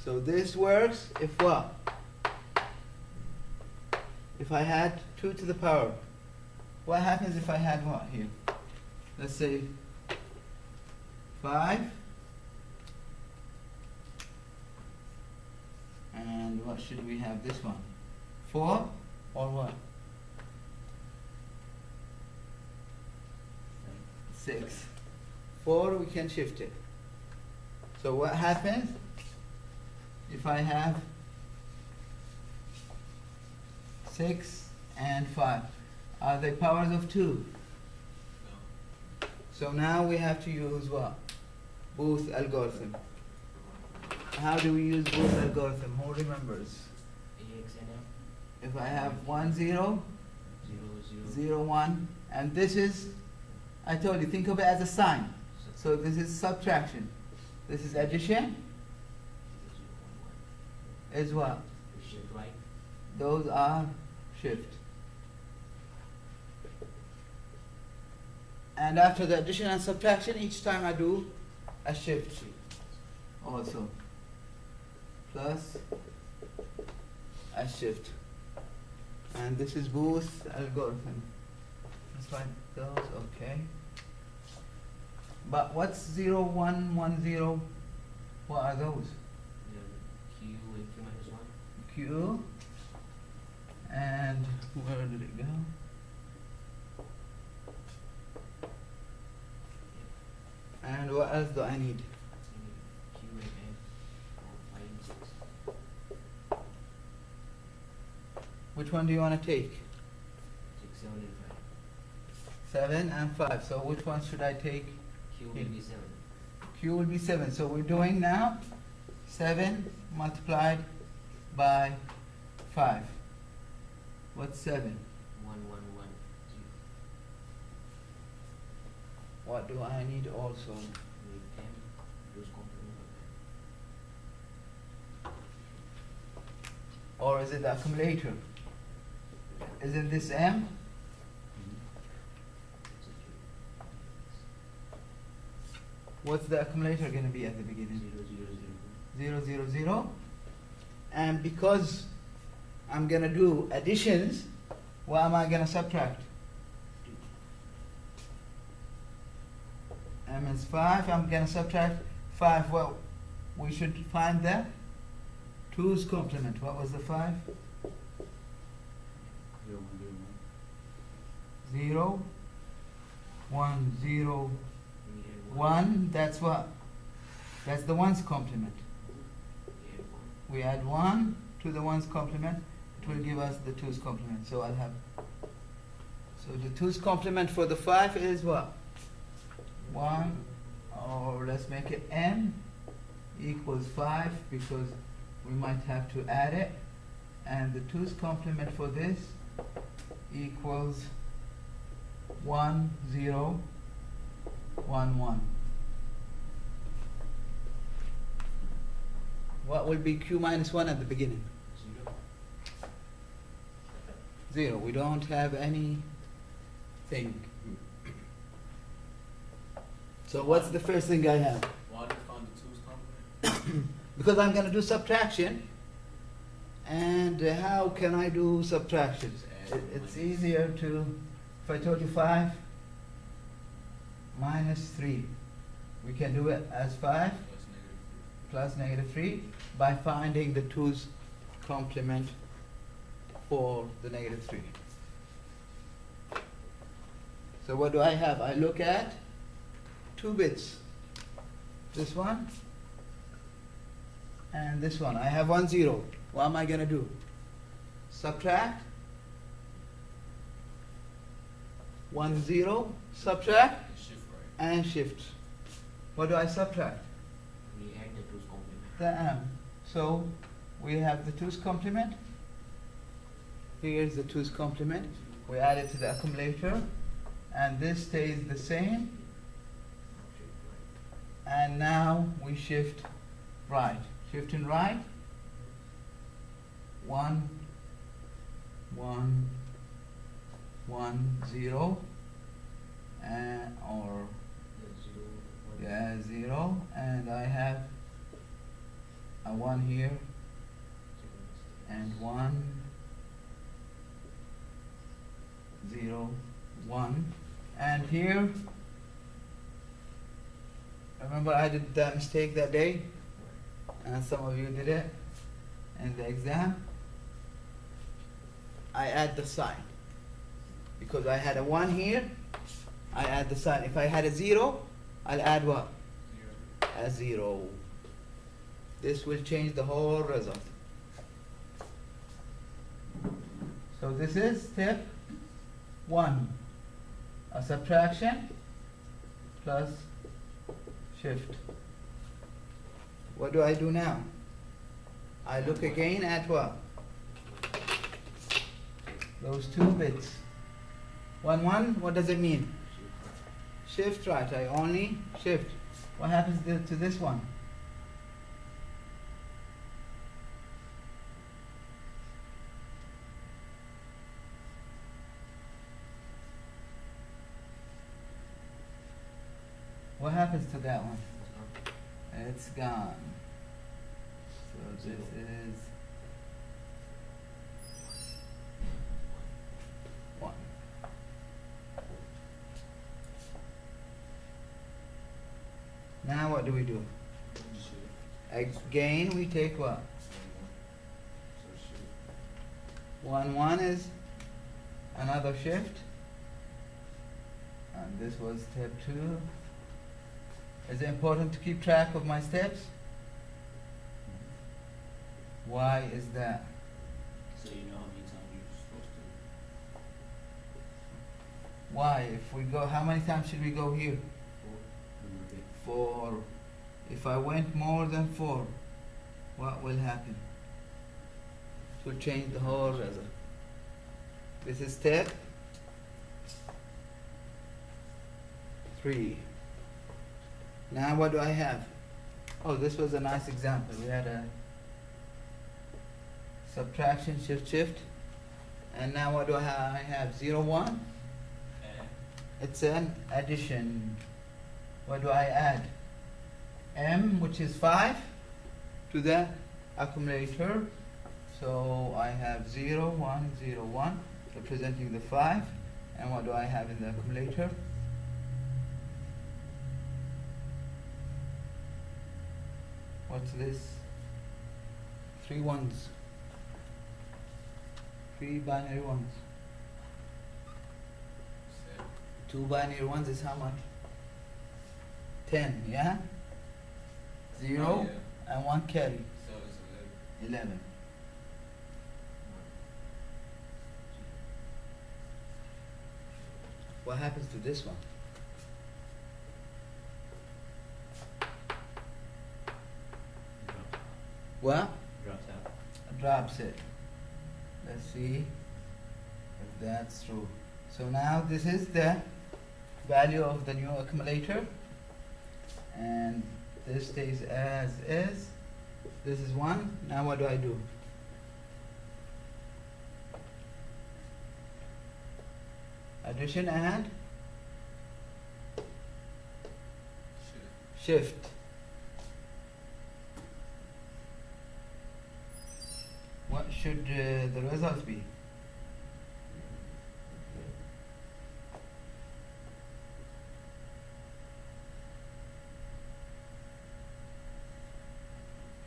So this works if what? If I had 2 to the power. What happens if I had what here? Let's say 5. And what should we have this one? 4 or what? 6. 4 we can shift it. So what happens if I have 6 and 5? Are they powers of 2? No. So now we have to use what? Booth algorithm. How do we use Booth algorithm? Who remembers? AX and M. If I have 1, 0, 0, 0. 0, 1, and this is, I told you, think of it as a sign. So this is subtraction. This is addition. 0, 1, 1. Is what? Shift right. Those are shift. And after the addition and subtraction, each time I do a shift also. Plus a shift. And this is Booth algorithm. Just like those, okay. But what's 0, 1, 1, 0? What are those? Q and Q minus 1. Q. And where did it go? And what else do I need? Q and M. 5 and 6. Which one do you want to take? 6, 7 and 7 and 5. So which one should I take? 5. Q will be 7. Q will be 7. So we're doing now 7 multiplied by 5. What's 7? 1, 1, 1, 0. What do I need also? With M, those complement of Or is it the accumulator? Isn't this M? What's the accumulator going to be at the beginning? 0, 0, 0, 0, 0, 0. And because I'm going to do additions, what am I going to subtract? M is 5. I'm going to subtract 5. Well, we should find the 2's complement. What was the 5? 0, 1, 0, 1. That's what? That's the 1's complement. We add 1 to the 1's complement. It will give us the 2's complement. So I'll have. So the 2's complement for the 5 is what? 1, or let's make it n equals 5 because we might have to add it. And the 2's complement for this equals 1, 0, 1, 1. What will be Q minus 1 at the beginning? 0. We don't have anything. So what's the first thing I have? Why do you find the 2's complement? Because I'm going to do subtraction. And how can I do subtraction? It's easier to, if I told you 5 minus 3, we can do it as 5 plus negative 3 by finding the 2's complement for the negative 3. So what do I have? I look at 2 bits. This one and this one. I have 1, 0. What am I going to do? Subtract 1, 0, subtract Shift right. and shift. What do I subtract? We add the 2's complement. The m. So we have the 2's complement. Here's the 2's complement. We add it to the accumulator, and this stays the same. And now we shift right. Shifting right. 1, 1, 1, 0, and or The 0, 1. yeah, 0, and I have a 1 here. here, remember I did that mistake that day, and some of you did it in the exam. I add the sign because I had a 1 here. I add the sign. If I had a 0, I'll add what? 0. A 0. This will change the whole result. So this is step 1, a subtraction plus shift. What do I do now? I look again at what? Those 2 bits. 1, 1, what does it mean? Shift right, I only shift. What happens to this one? What happens to that one? It's gone. So this is 1. Now what do we do? Again we take what? 1, 1 is another shift. And this was step 2. Is it important to keep track of my steps? Why is that? So you know how many times you're supposed to. Why? If we go, how many times should we go here? 4. 4. If I went more than 4, what will happen? It will change the whole result. This is step 3. Now what do I have? Oh, this was a nice example. We had a subtraction, shift, shift. And now what do I have? I have 0, 1. And It's an addition. What do I add? M, which is 5, to the accumulator. So I have 0, 1, 0, 1, representing the 5. And what do I have in the accumulator? What's this? 3 ones. 3 binary ones. 2 binary ones is how much? 10, yeah? 0 and 1 carry. so it's 11. What happens to this one? What? Drops out. Drops it. Let's see if that's true. So now this is the value of the new accumulator, and this stays as is. This is 1. Now what do I do? Addition and 11. shift. What should the result be?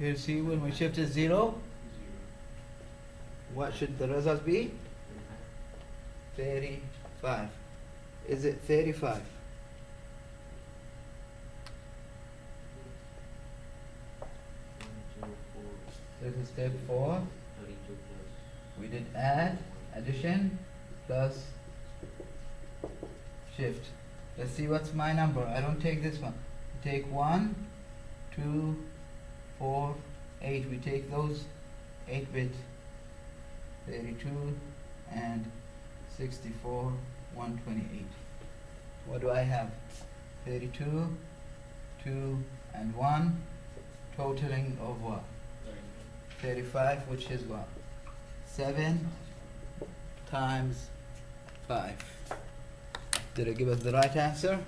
Here, see, when we shift is 0, what should the result be? 35. Is it 35? This is step 4. 32 plus. We did add, addition, plus shift. Let's see what's my number. I don't take this one. We take 1, 2, 4, 8. We take those 8-bit. 32 and 64, 128. What do I have? 32, 2 and 1, totaling of what? 35, which is what? 7 times 5. Did I give us the right answer?